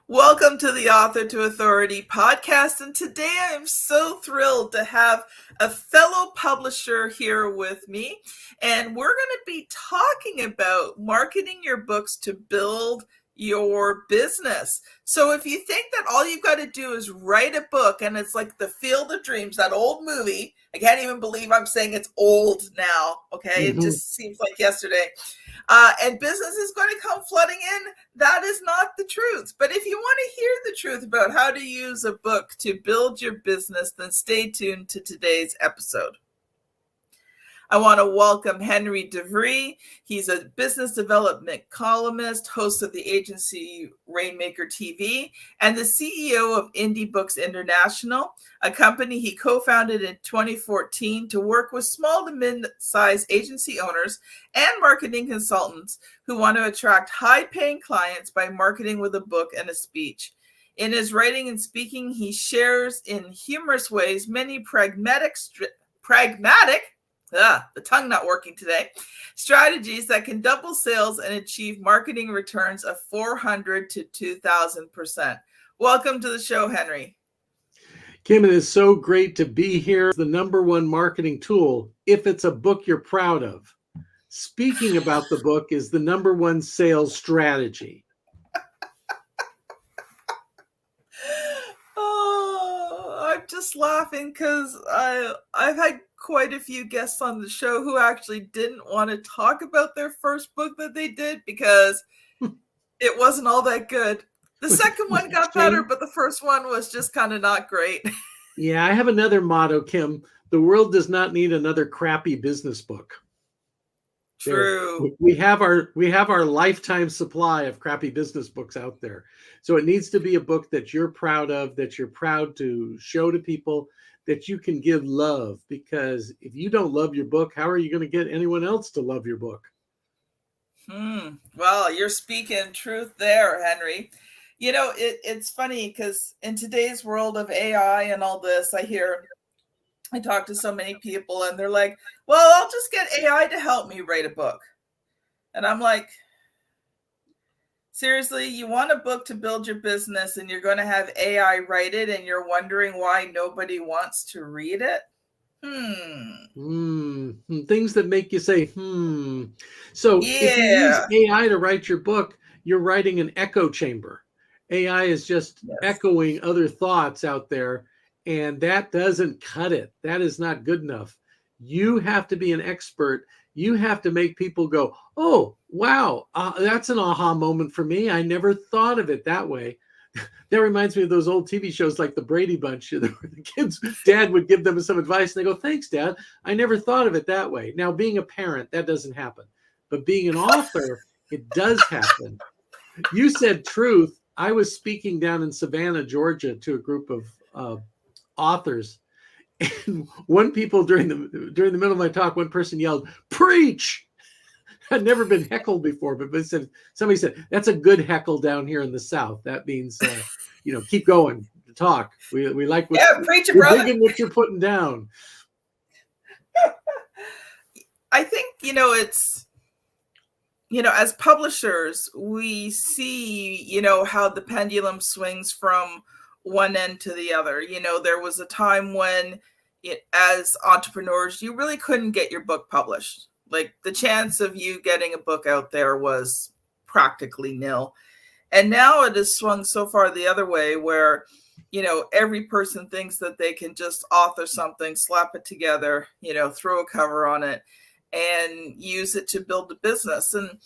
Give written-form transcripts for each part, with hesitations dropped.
Welcome to the Author to Authority podcast. And today I am so thrilled to have a fellow publisher here with me. And we're going to be talking about marketing your books to build your business. So if you think that all you've got to do is write a book and it's like the Field of Dreams, that old movie, I can't even believe I'm saying it's old now. Okay. It just seems like yesterday. And business is going to come flooding in. That is not the truth. But if you want to hear the truth about how to use a book to build your business, then stay tuned to today's episode. I want to welcome Henry DeVries. He's a business development columnist, host of the agency Rainmaker TV, and the CEO of Indie Books International, a company he co-founded in 2014 to work with small to mid-sized agency owners and marketing consultants who want to attract high-paying clients by marketing with a book and a speech. In his writing and speaking, he shares in humorous ways many pragmatic the tongue not working today, strategies that can double sales and achieve marketing returns of 400 to 2,000%. Welcome to the show, Henry. Kim, it is so great to be here. The number one marketing tool, if it's a book you're proud of. Speaking about the book is the number one sales strategy. Oh, I'm just laughing because I've had quite a few guests on the show who actually didn't want to talk about their first book that they did because it wasn't all that good. The second one got better, but the first one was just kind of not great. Yeah, I have another motto, Kim. The world does not need another crappy business book. True. We have our lifetime supply of crappy business books out there. So it needs to be a book that you're proud of, that you're proud to show to people, that you can give love. Because if you don't love your book, how are you going to get anyone else to love your book? Well, you're speaking truth there, Henry. You know, it's funny because in today's world of AI and all this, I talk to so many people and they're like, well, I'll just get AI to help me write a book. And I'm like, seriously, you want a book to build your business and you're going to have AI write it and you're wondering why nobody wants to read it? Things that make you say, So if you use AI to write your book, you're writing an echo chamber. AI is just echoing other thoughts out there, and that doesn't cut it. That is not good enough. You have to be an expert. You have to make people go, oh, wow, that's an aha moment for me. I never thought of it that way. That reminds me of those old TV shows like the Brady Bunch. The kids' dad would give them some advice, and they go, thanks, Dad. I never thought of it that way. Now, being a parent, that doesn't happen. But being an author, it does happen. You said truth. I was speaking down in Savannah, Georgia, to a group of authors. And during the middle of my talk, one person yelled, "Preach!" I'd never been heckled before, but somebody said, that's a good heckle down here in the South. That means, keep going, talk. We like preach it, we're brother. digging what you're putting down. I think, it's, as publishers, we see, how the pendulum swings from one end to the other. There was a time when as entrepreneurs, you really couldn't get your book published. Like the chance of you getting a book out there was practically nil. And now it has swung so far the other way where, every person thinks that they can just author something, slap it together, throw a cover on it and use it to build a business. And,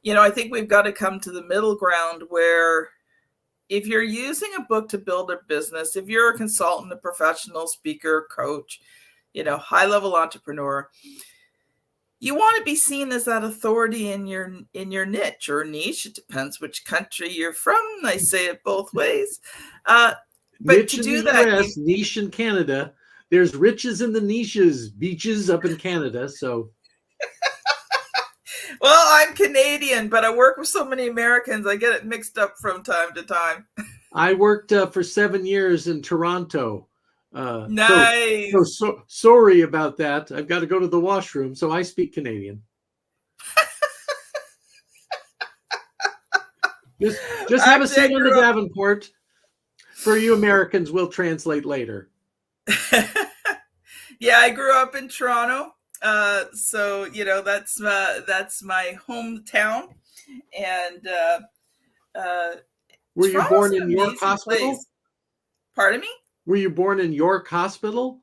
I think we've got to come to the middle ground where if you're using a book to build a business, if you're a consultant, a professional speaker, coach, high-level entrepreneur, you want to be seen as that authority in your niche or niche. It depends which country you're from. I say it both ways. But niche to do in the that, US, niche in Canada. There's riches in the niches, beaches up in Canada. So, well, I'm Canadian, but I work with so many Americans. I get it mixed up from time to time. I worked for 7 years in Toronto. Nice. So sorry about that. I've got to go to the washroom, so I speak Canadian. Just have a seat on the Davenport. For you Americans, we'll translate later. Yeah, I grew up in Toronto. So, you know, that's my hometown. And were you born in York Hospital? Place. Pardon me? Were you born in York Hospital?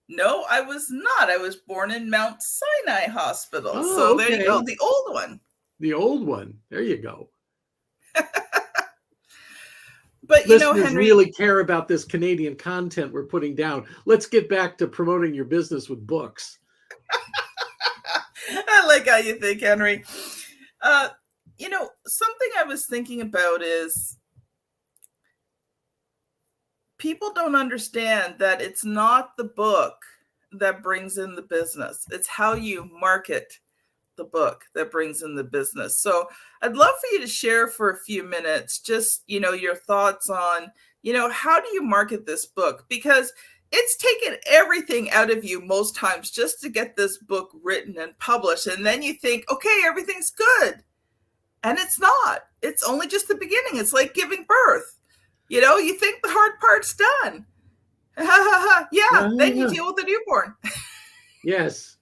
No, I was not. I was born in Mount Sinai Hospital. Oh, so okay. There you go, the old one. The old one. There you go. But you know, Henry, really care about this Canadian content we're putting down. Let's get back to promoting your business with books. I like how you think, Henry. You know, something I was thinking about is people don't understand that it's not the book that brings in the business. It's how you market the book that brings in the business. So I'd love for you to share for a few minutes, just, you know, your thoughts on, you know, how do you market this book? Because it's taken everything out of you most times just to get this book written and published. And then you think, okay, everything's good. And it's not. It's only just the beginning. It's like giving birth. You know, you think the hard part's done. Yeah, then you deal with the newborn. Yes.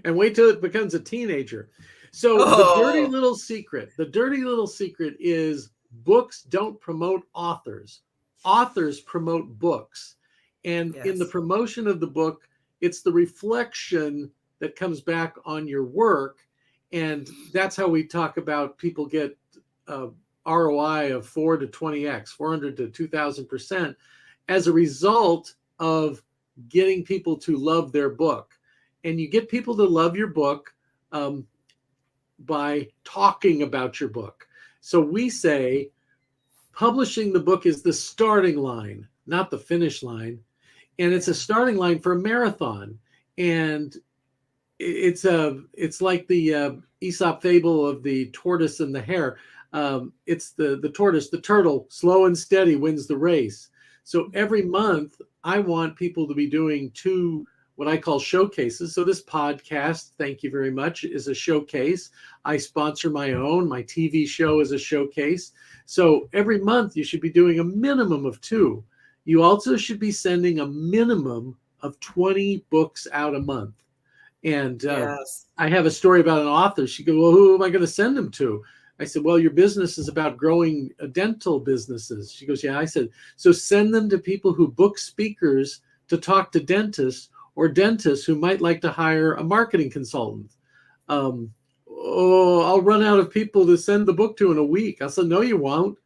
And wait till it becomes a teenager. So the dirty little secret is books don't promote authors. Authors promote books. And in the promotion of the book, it's the reflection that comes back on your work. And that's how we talk about people get ROI of 4 to 20x, 400 to 2000% as a result of getting people to love their book. And you get people to love your book by talking about your book. So we say publishing the book is the starting line, not the finish line. And it's a starting line for a marathon. And it's like the Aesop fable of the tortoise and the hare. It's the tortoise, the turtle, slow and steady wins the race. So every month I want people to be doing 2 what I call showcases. So this podcast, thank you very much, is a showcase. I sponsor my own. My TV show is a showcase. So every month you should be doing a minimum of 2. You also should be sending a minimum of 20 books out a month. And I have a story about an author. She goes, well, who am I going to send them to? I said, well, your business is about growing dental businesses. She goes, yeah. I said, so send them to people who book speakers to talk to dentists, or dentists who might like to hire a marketing consultant. I'll run out of people to send the book to in a week. I said, no, you won't.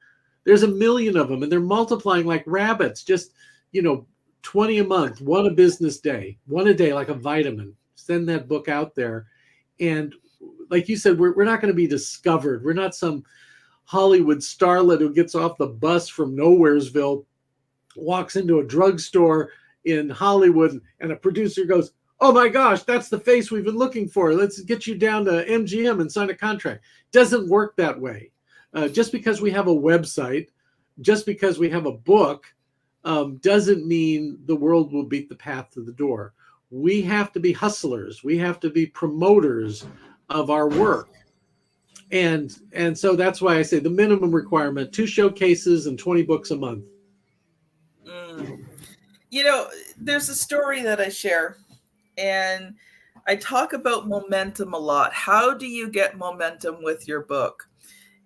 There's a million of them, and they're multiplying like rabbits. Just, 20 a month, 1 a business day, 1 a day, like a vitamin. Send that book out there. And like you said, we're not going to be discovered. We're not some Hollywood starlet who gets off the bus from Nowheresville, walks into a drugstore in Hollywood, and a producer goes, oh my gosh, that's the face we've been looking for. Let's get you down to MGM and sign a contract. Doesn't work that way. Just because we have a website, just because we have a book, doesn't mean the world will beat the path to the door. We have to be hustlers. We have to be promoters of our work. And so that's why I say the minimum requirement, 2 showcases and 20 books a month. There's a story that I share, and I talk about momentum a lot. How do you get momentum with your book?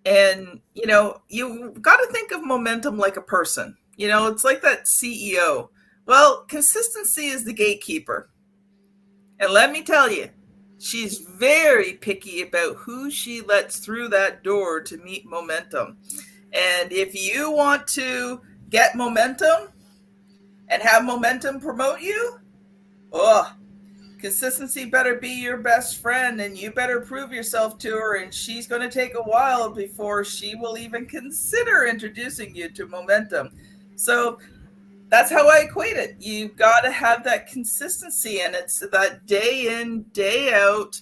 And, you got to think of momentum like a person. It's like that CEO. Well, consistency is the gatekeeper. And let me tell you, she's very picky about who she lets through that door to meet momentum. And if you want to get momentum and have momentum promote you, consistency better be your best friend, and you better prove yourself to her, and she's going to take a while before she will even consider introducing you to momentum. So that's how I equate it. You've got to have that consistency, and it's that day in, day out,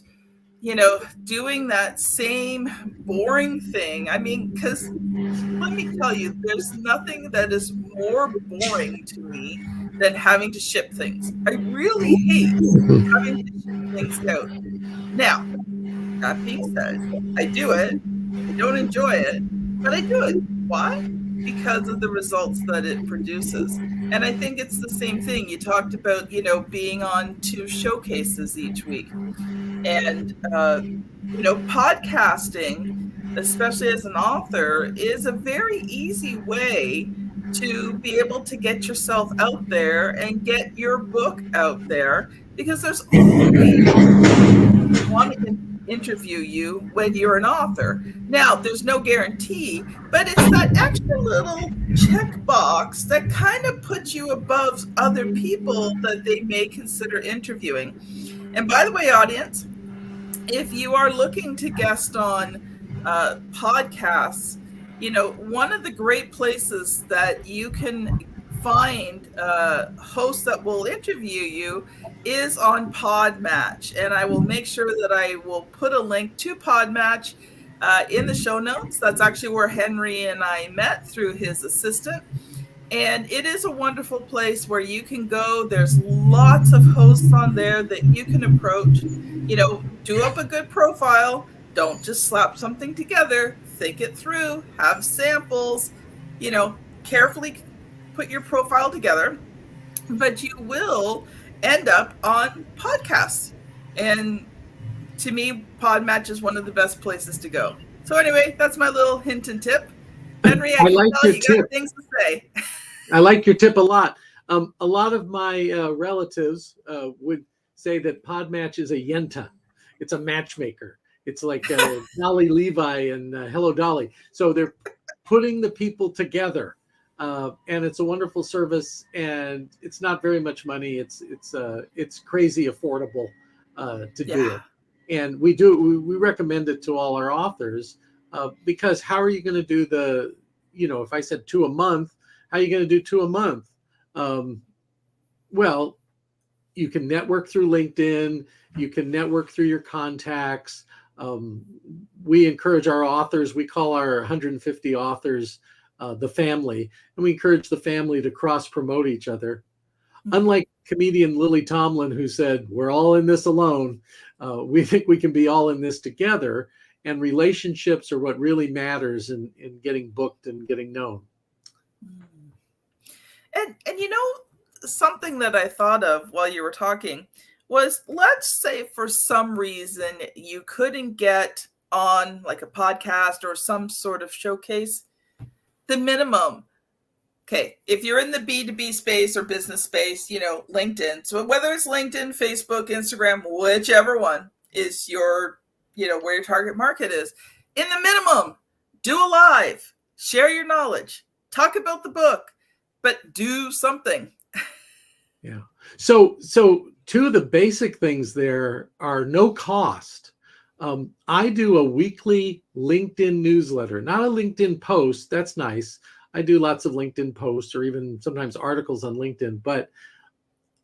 doing that same boring thing. I mean, because let me tell you, there's nothing that is more boring to me than having to ship things. I really hate having to ship things out. Now, that being said, I do it. I don't enjoy it, but I do it. Why? Because of the results that it produces. And I think it's the same thing. You talked about, being on 2 showcases each week. And, podcasting, especially as an author, is a very easy way to be able to get yourself out there and get your book out there, because there's always want to interview you when you're an author. Now, there's no guarantee, but it's that extra little checkbox that kind of puts you above other people that they may consider interviewing. And by the way, audience, if you are looking to guest on podcasts, one of the great places that you can find hosts that will interview you is on Podmatch. And I will make sure that I will put a link to Podmatch in the show notes. That's actually where Henry and I met through his assistant. And it is a wonderful place where you can go. There's lots of hosts on there that you can approach. Do up a good profile. Don't just slap something together. Think it through. Have samples. Carefully put your profile together. But you will end up on podcasts. And to me, Podmatch is one of the best places to go. So anyway, that's my little hint and tip. Henry, I like your tip. Got things to say. I like your tip a lot. A lot of my relatives would say that Podmatch is a yenta. It's a matchmaker. It's like Dolly Levi and Hello Dolly. So they're putting the people together, and it's a wonderful service. And it's not very much money. It's crazy affordable to do it. And we recommend it to all our authors because how are you going to do the, if I said 2 a month, how are you going to do 2 a month? Well, you can network through LinkedIn. You can network through your contacts. We encourage our authors. We call our 150 authors the family, and we encourage the family to cross-promote each other. Mm-hmm. Unlike comedian Lily Tomlin, who said, "We're all in this alone," we think we can be all in this together, and relationships are what really matters in getting booked and getting known. And something that I thought of while you were talking was, let's say for some reason you couldn't get on like a podcast or some sort of showcase. The minimum, okay, if you're in the B2B space or business space, LinkedIn. So whether it's LinkedIn, Facebook, Instagram, whichever one is your, where your target market is, in the minimum, do a live, share your knowledge, talk about the book, but do something. Yeah. So 2 of the basic things there are no cost. I do a weekly LinkedIn newsletter, not a LinkedIn post. That's nice. I do lots of LinkedIn posts or even sometimes articles on LinkedIn, but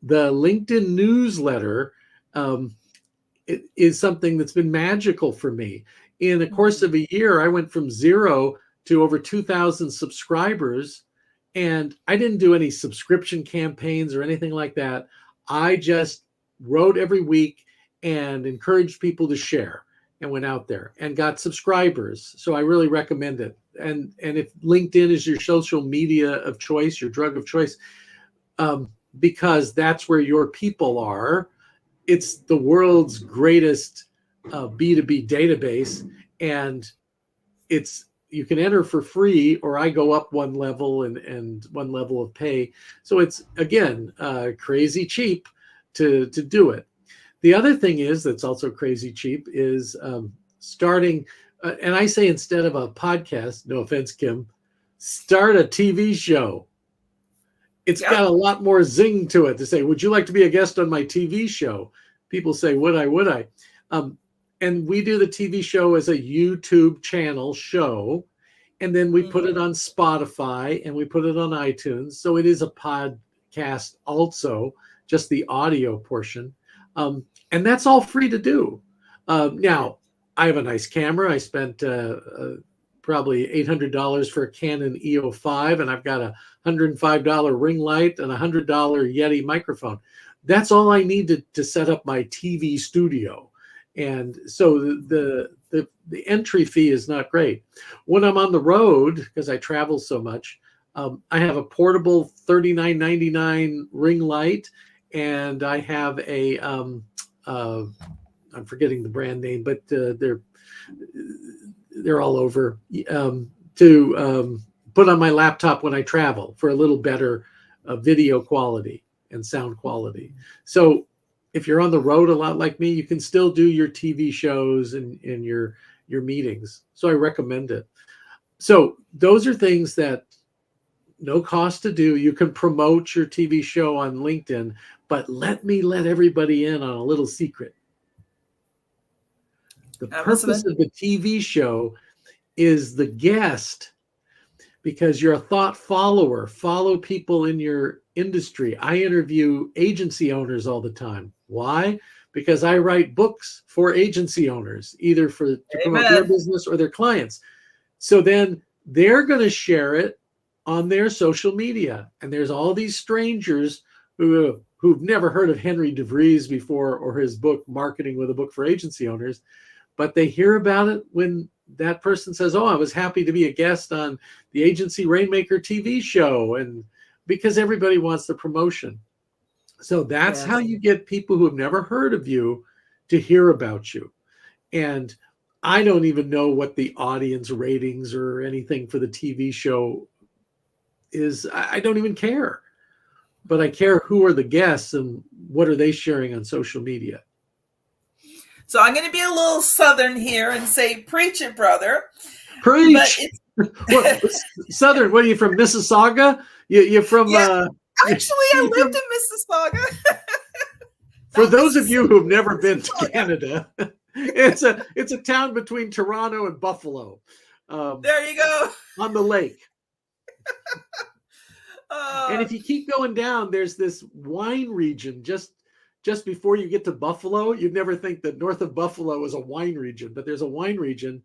the LinkedIn newsletter it is something that's been magical for me. In the course of a year, I went from 0 to over 2,000 subscribers. And I didn't do any subscription campaigns or anything like that. I just wrote every week and encouraged people to share and went out there and got subscribers. So I really recommend it. And if LinkedIn is your social media of choice, your drug of choice, because that's where your people are. It's the world's greatest B2B database. And you can enter for free, or I go up one level and one level of pay. So it's, again, crazy cheap to do it. The other thing that's also crazy cheap is starting, and I say instead of a podcast, no offense, Kim, start a TV show. It's got a lot more zing to it to say, would you like to be a guest on my TV show? People say, would I? And we do the TV show as a YouTube channel show, and then we put it on Spotify and we put it on iTunes. So it is a podcast also, just the audio portion. And that's all free to do. Now, I have a nice camera. I spent probably $800 for a Canon EO5, and I've got a $105 ring light and a $100 Yeti microphone. That's all I need to set up my TV studio. And so the entry fee is not great. When I'm on the road, because I travel so much, I have a portable $39.99 ring light, and I have a I'm forgetting the brand name, but they're all over, to put on my laptop when I travel for a little better video quality and sound quality. So if you're on the road a lot like me, you can still do your TV shows and your meetings. So I recommend it. So those are things that no cost to do. You can promote your TV show on LinkedIn, but let everybody in on a little secret. The purpose of the TV show is the guest, because you're a thought follower. Follow people in your industry. I interview agency owners all the time. Why? Because I write books for agency owners, either to promote their business or their clients. So then they're going to share it on their social media. And there's all these strangers who've never heard of Henry DeVries before, or his book, Marketing with a Book for Agency Owners, but they hear about it when that person says, oh, I was happy to be a guest on the Agency Rainmaker TV show, and because everybody wants the promotion. So that's how you get people who have never heard of you to hear about you. And I don't even know what the audience ratings or anything for the TV show is. I don't even care. But I care who are the guests and what are they sharing on social media. So I'm going to be a little Southern here and say, preach it, brother. Preach. What, Southern, what are you from, Mississauga? You're from... Actually, I lived in Mississauga. For those of you who've never been to Canada, it's a town between Toronto and Buffalo. There you go. On the lake. And if you keep going down, there's this wine region just before you get to Buffalo. You'd never think that north of Buffalo is a wine region, but there's a wine region.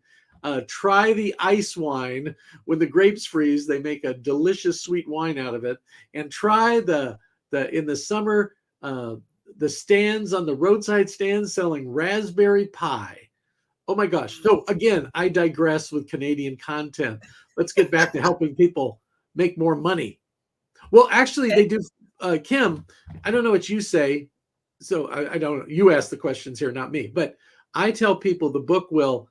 Try the ice wine. When the grapes freeze, they make a delicious sweet wine out of it. And try the in the summer, the stands on the roadside stands selling raspberry pie. Oh my gosh. So again, I digress with Canadian content. Let's get back to helping people make more money. Well, actually, they do. Kim, I don't know what you say. So I don't, you ask the questions here, not me. But I tell people the book will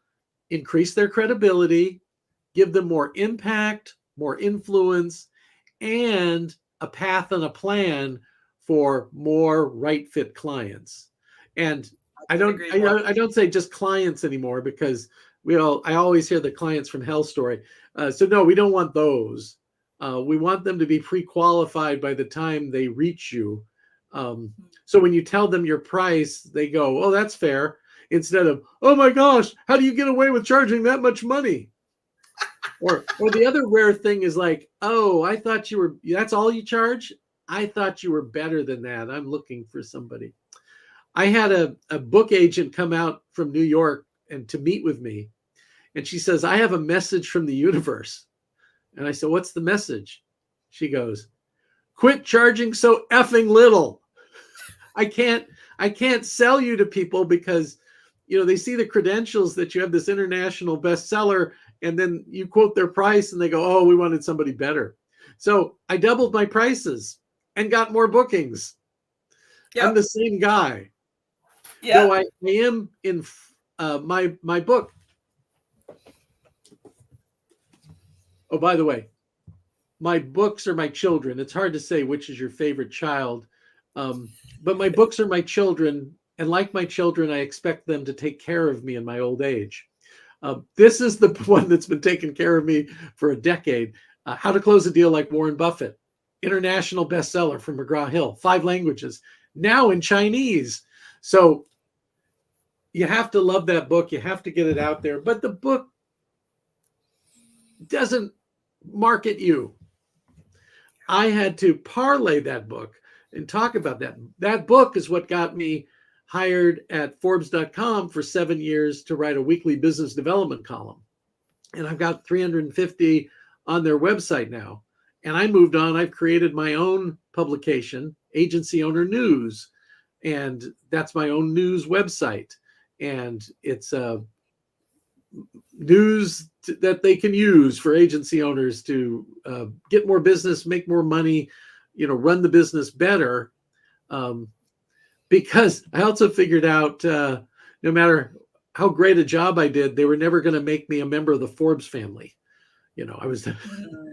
increase their credibility, give them more impact, more influence, and a path and a plan for more right fit clients. And I don't say just clients anymore, because I always hear the clients from hell story. So no, we don't want those. We want them to be pre-qualified by the time they reach you. So when you tell them your price, they go, oh, that's fair. Instead of, oh my gosh, how do you get away with charging that much money? Or the other rare thing is like, oh, I thought that's all you charge? I thought you were better than that. I'm looking for somebody. I had a book agent come out from New York and to meet with me. And she says, I have a message from the universe. And I said, what's the message? She goes, quit charging so effing little. I can't sell you to people because, they see the credentials that you have this international bestseller, and then you quote their price and they go, oh, we wanted somebody better. So I doubled my prices and got more bookings. Yep. I'm the same guy. Yeah. Though I am in my book. Oh, by the way, my books are my children. It's hard to say which is your favorite child, but my books are my children. And like my children, I expect them to take care of me in my old age. This is the one that's been taking care of me for a decade. How to Close a Deal Like Warren Buffett. International bestseller from McGraw-Hill. 5 languages. Now in Chinese. So you have to love that book. You have to get it out there. But the book doesn't market you. I had to parlay that book and talk about that. That book is what got me hired at Forbes.com for 7 years to write a weekly business development column. And I've got 350 on their website now. And I moved on. I've created my own publication, Agency Owner News. And that's my own news website. and it's news that they can use for agency owners to get more business, make more money, run the business better. Because I also figured out no matter how great a job I did, they were never going to make me a member of the Forbes family. I was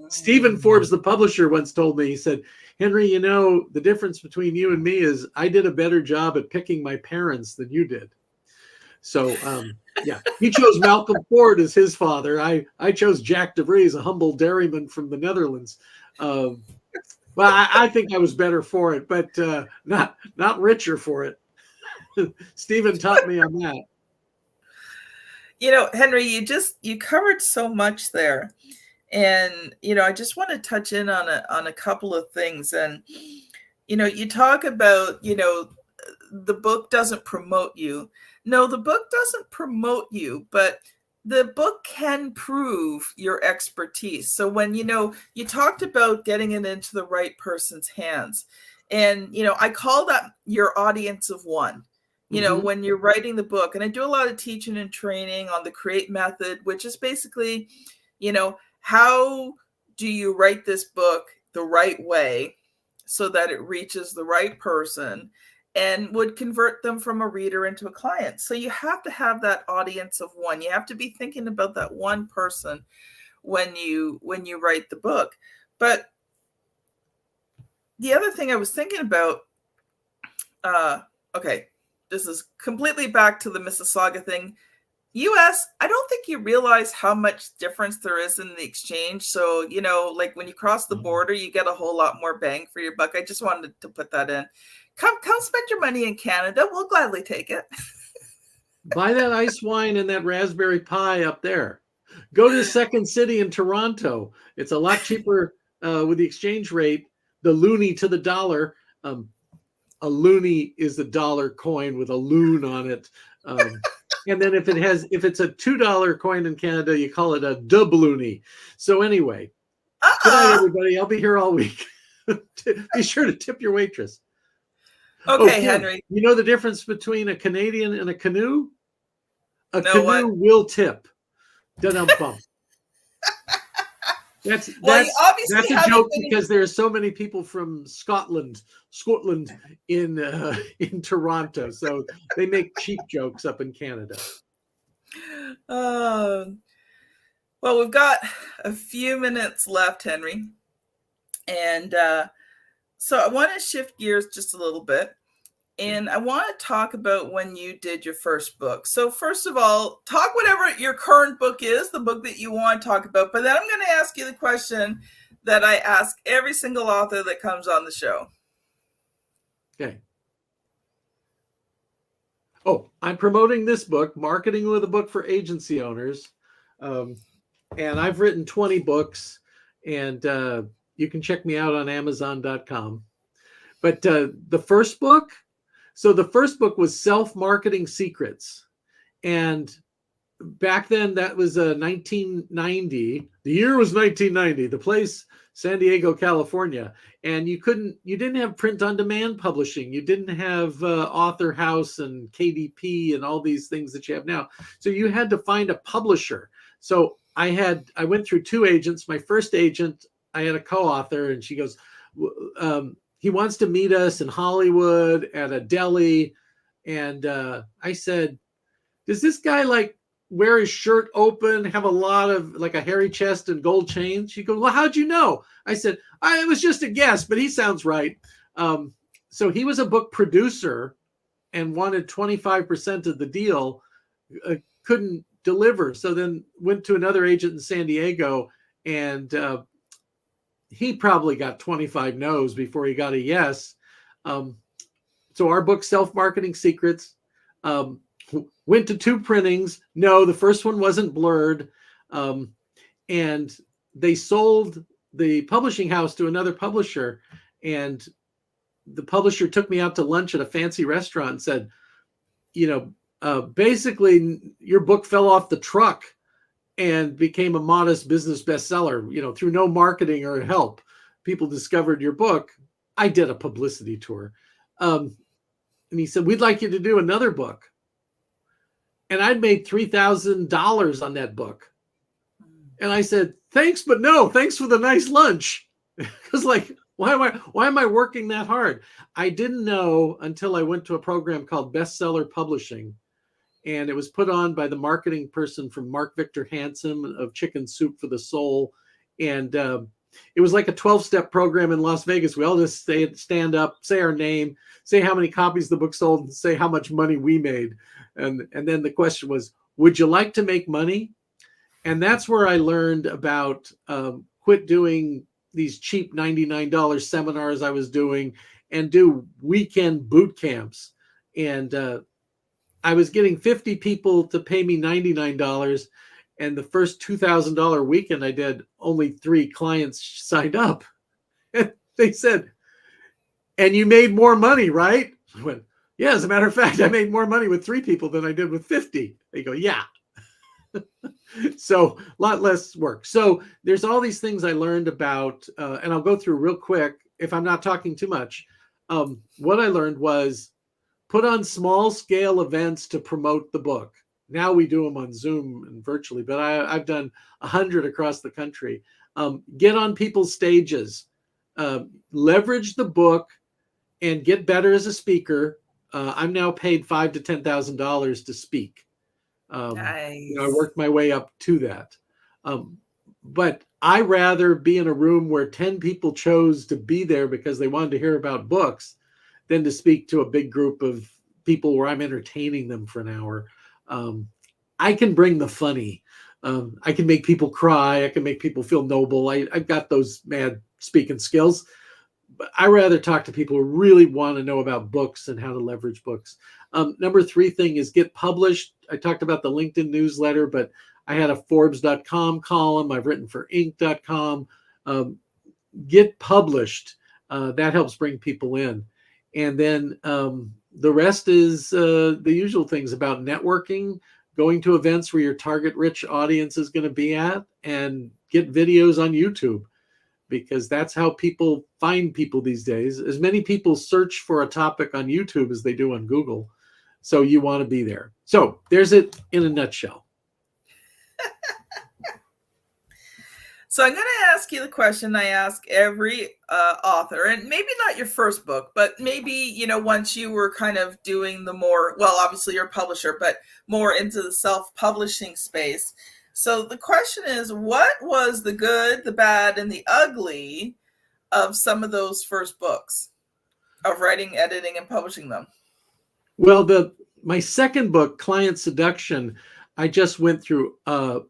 Stephen Forbes, the publisher, once told me, he said, Henry, the difference between you and me is I did a better job at picking my parents than you did. So, yeah, he chose Malcolm Ford as his father. I chose Jack DeVries, a humble dairyman from the Netherlands. Well, I think I was better for it, but not richer for it. Stephen taught me on that. Henry, you covered so much there. And, I just want to touch in on a couple of things. And, you talk about, the book doesn't promote you. No, the book doesn't promote you, but the book can prove your expertise. So when, you talked about getting it into the right person's hands, and, I call that your audience of one. When you're writing the book, and I do a lot of teaching and training on the CREATE method, which is basically, how do you write this book the right way so that it reaches the right person and would convert them from a reader into a client? So you have to have that audience of one. You have to be thinking about that one person when you write the book. But the other thing I was thinking about, okay, this is completely back to the Mississauga thing. US, I don't think you realize how much difference there is in the exchange. So, like when you cross the border, you get a whole lot more bang for your buck. I just wanted to put that in. Come spend your money in Canada. We'll gladly take it. Buy that ice wine and that raspberry pie up there. Go to Second City in Toronto. It's a lot cheaper with the exchange rate. The loonie to the dollar. A loonie is the dollar coin with a loon on it. And then if it's a $2 coin in Canada, you call it a doubloony. So anyway, good night, everybody. I'll be here all week. Be sure to tip your waitress. Okay, Henry. You know the difference between a Canadian and a canoe? A canoe will tip. Da-dum-bum. That's a joke because there are so many people from Scotland in Toronto, so they make cheap jokes up in Canada. Well, we've got a few minutes left, Henry, and so I want to shift gears just a little bit. And I want to talk about when you did your first book. So first of all, talk whatever your current book is, the book that you want to talk about. But then I'm going to ask you the question that I ask every single author that comes on the show. Okay. Oh, I'm promoting this book, Marketing with a Book for Agency Owners. And I've written 20 books, and you can check me out on Amazon.com. But the first book was Self-Marketing Secrets. And back then, that was 1990. The year was 1990. The place, San Diego, California. And you didn't have print-on-demand publishing. You didn't have Author House and KDP and all these things that you have now. So you had to find a publisher. So I went through 2 agents. My first agent, I had a co-author, and she goes, he wants to meet us in Hollywood at a deli. And I said, does this guy wear his shirt open, have a lot of a hairy chest and gold chains? She goes, well, how'd you know? I said, it was just a guess, but he sounds right. So he was a book producer and wanted 25% of the deal, couldn't deliver. So then went to another agent in San Diego, and he probably got 25 no's before he got a yes. So our book, Self-Marketing Secrets, went to 2 printings. No, the first one wasn't blurred. And they sold the publishing house to another publisher. And the publisher took me out to lunch at a fancy restaurant and said, basically your book fell off the truck and became a modest business bestseller, through no marketing or help. People discovered your book. I did a publicity tour. And he said, we'd like you to do another book. And I'd made $3,000 on that book. And I said, thanks, but no, thanks for the nice lunch. Because like, why am I working that hard? I didn't know until I went to a program called Bestseller Publishing. And it was put on by the marketing person from Mark Victor Hansen of Chicken Soup for the Soul. And it was like a 12-step program in Las Vegas. We all just stand up, say our name, say how many copies the book sold, and say how much money we made. And then the question was, would you like to make money? And that's where I learned about quit doing these cheap $99 seminars I was doing and do weekend boot camps. And I was getting 50 people to pay me $99. And the first $2,000 weekend I did, only 3 clients signed up. And they said, and you made more money, right? I went, yeah, as a matter of fact, I made more money with 3 people than I did with 50. They go, yeah. So a lot less work. So there's all these things I learned about, and I'll go through real quick if I'm not talking too much. What I learned was put on small scale events to promote the book. Now we do them on Zoom and virtually, but I've done 100 across the country. Get on people's stages, leverage the book, and get better as a speaker. I'm now paid $5,000 to $10,000 to speak. Nice. I worked my way up to that. But I rather be in a room where 10 people chose to be there because they wanted to hear about books than to speak to a big group of people where I'm entertaining them for an hour. I can bring the funny. I can make people cry. I can make people feel noble. I've got those mad speaking skills. But I rather talk to people who really want to know about books and how to leverage books. Number 3 thing is get published. I talked about the LinkedIn newsletter, but I had a Forbes.com column. I've written for Inc.com. Get published. That helps bring people in. And then the rest is the usual things about networking, going to events where your target rich audience is going to be at, and get videos on YouTube, because that's how people find people these days. As many people search for a topic on YouTube as they do on Google. So you want to be there. So there's it in a nutshell. So I'm going to ask you the question I ask every author, and maybe not your first book, but maybe, once you were kind of doing the more, well, obviously you're a publisher, but more into the self-publishing space. So the question is, what was the good, the bad, and the ugly of some of those first books of writing, editing, and publishing them? Well, my second book, Client Seduction, I just went through a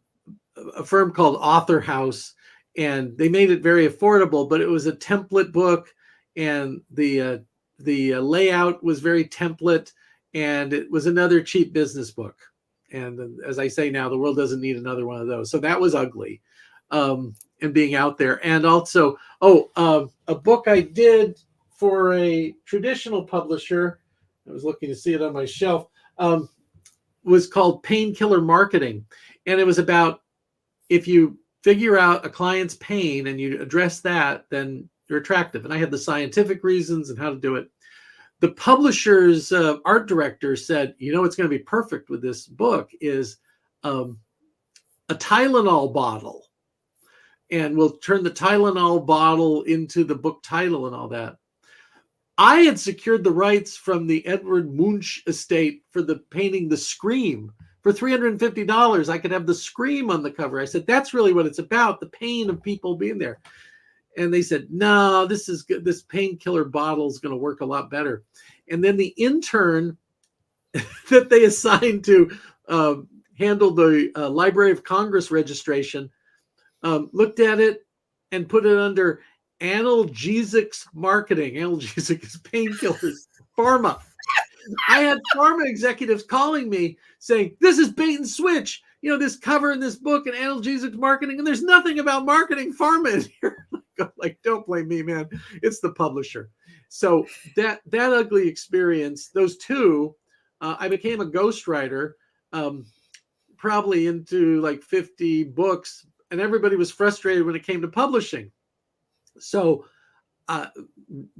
firm called Author House, and they made it very affordable, but it was a template book, and the layout was very template, and it was another cheap business book. And as I say now, the world doesn't need another one of those. So that was ugly, and being out there. And also, a book I did for a traditional publisher, I was looking to see it on my shelf, was called Painkiller Marketing. And it was about, if you figure out a client's pain and you address that, then you're attractive. And I had the scientific reasons and how to do it. The publisher's art director said, what's going to be perfect with this book is a Tylenol bottle. And we'll turn the Tylenol bottle into the book title and all that. I had secured the rights from the Edward Munch estate for the painting The Scream. For $350, I could have The Scream on the cover. I said, that's really what it's about, the pain of people being there. And they said, no, this is good. This painkiller bottle is going to work a lot better. And then the intern that they assigned to handle the Library of Congress registration looked at it and put it under analgesics marketing. Analgesic is painkillers, pharma. I had pharma executives calling me saying, this is bait and switch. This cover in this book and analgesics marketing, and there's nothing about marketing pharma in here. Like, don't blame me, man. It's the publisher. So that ugly experience, those two, I became a ghostwriter, probably into like 50 books, and everybody was frustrated when it came to publishing. So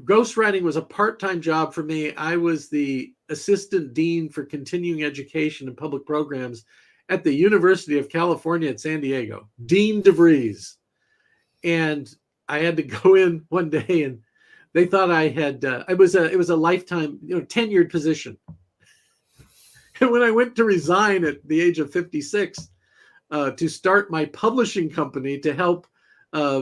ghostwriting was a part-time job for me. I was the assistant dean for continuing education and public programs at the University of California at San Diego, Dean DeVries. And I had to go in one day, and they thought I had, it was a lifetime, tenured position. And when I went to resign at the age of 56 to start my publishing company to help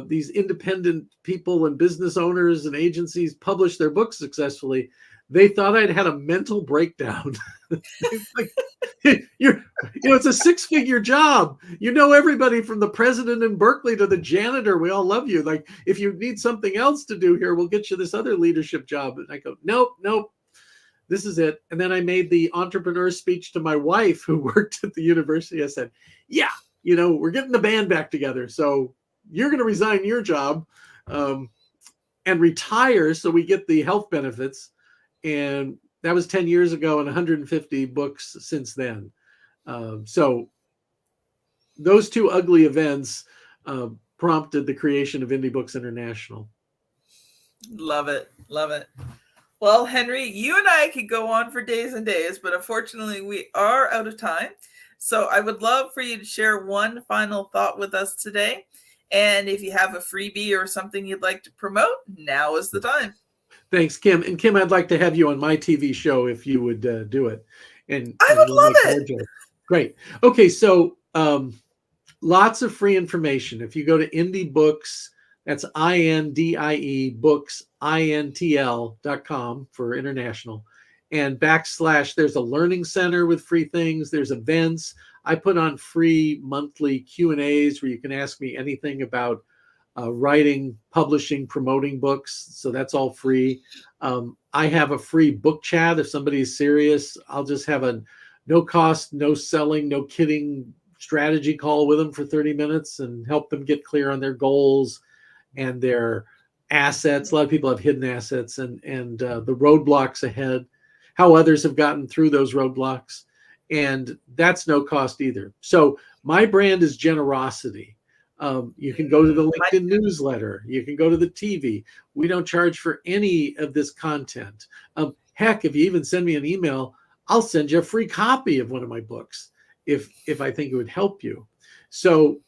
these independent people and business owners and agencies publish their books successfully, they thought I'd had a mental breakdown. Like, it's a six-figure job. Everybody from the president in Berkeley to the janitor. We all love you. Like, if you need something else to do here, we'll get you this other leadership job. And I go, nope, this is it. And then I made the entrepreneur speech to my wife, who worked at the university. I said, yeah, we're getting the band back together. So you're going to resign your job and retire so we get the health benefits. And that was 10 years ago, and 150 books since then. So those two ugly events prompted the creation of Indie Books International. Love it. Well, Henry, you and I could go on for days and days, but unfortunately we are out of time. So I would love for you to share one final thought with us today. And if you have a freebie or something you'd like to promote, now is the time. Thanks, Kim. And Kim, I'd like to have you on my TV show if you would do it. And I would love it. Great. Okay, so lots of free information. If you go to Indie Books, that's INDIE Books, INTL.com for international. And / there's a learning center with free things. There's events. I put on free monthly Q&As where you can ask me anything about writing, publishing, promoting books. So that's all free. I have a free book chat. If somebody is serious, I'll just have a no cost, no selling, no kidding strategy call with them for 30 minutes and help them get clear on their goals and their assets. A lot of people have hidden assets and the roadblocks ahead, how others have gotten through those roadblocks. And that's no cost either. So my brand is generosity. You can go to the LinkedIn newsletter. You can go to the TV. We don't charge for any of this content. Heck, if you even send me an email, I'll send you a free copy of one of my books if I think it would help you. So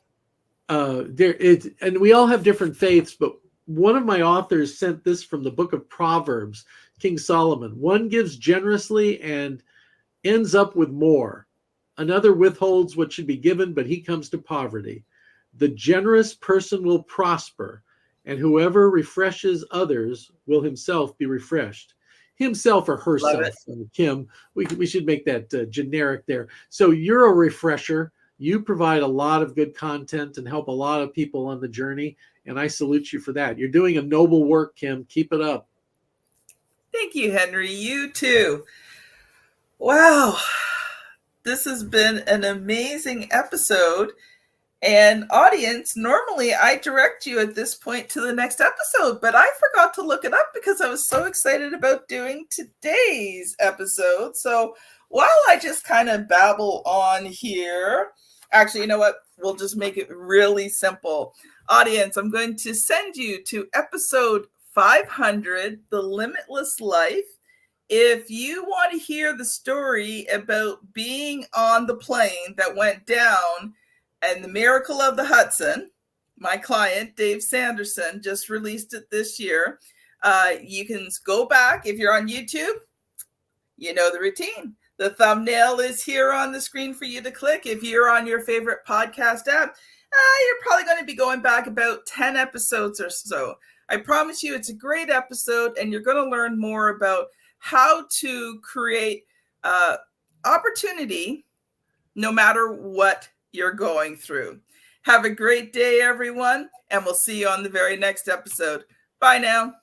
and we all have different faiths, but one of my authors sent this from the book of Proverbs, King Solomon. One gives generously and ends up with more. Another withholds what should be given, but he comes to poverty. The generous person will prosper, and whoever refreshes others will himself be refreshed. Himself or herself, Kim. We should make that generic there. So you're a refresher. You provide a lot of good content and help a lot of people on the journey, and I salute you for that. You're doing a noble work, Kim. Keep it up. Thank you, Henry. You too. Wow. This has been an amazing episode. And audience, normally I direct you at this point to the next episode, but I forgot to look it up because I was so excited about doing today's episode. So while I just kind of babble on here, actually, you know what? We'll just make it really simple. Audience, I'm going to send you to episode 500, The Limitless Life. If you want to hear the story about being on the plane that went down and the miracle of the Hudson, my client, Dave Sanderson, just released it this year. You can go back. If you're on YouTube, you know the routine. The thumbnail is here on the screen for you to click. If you're on your favorite podcast app, you're probably going to be going back about 10 episodes or so. I promise you it's a great episode, and you're going to learn more about how to create opportunity no matter what you're going through. Have a great day, everyone, and we'll see you on the very next episode. Bye now.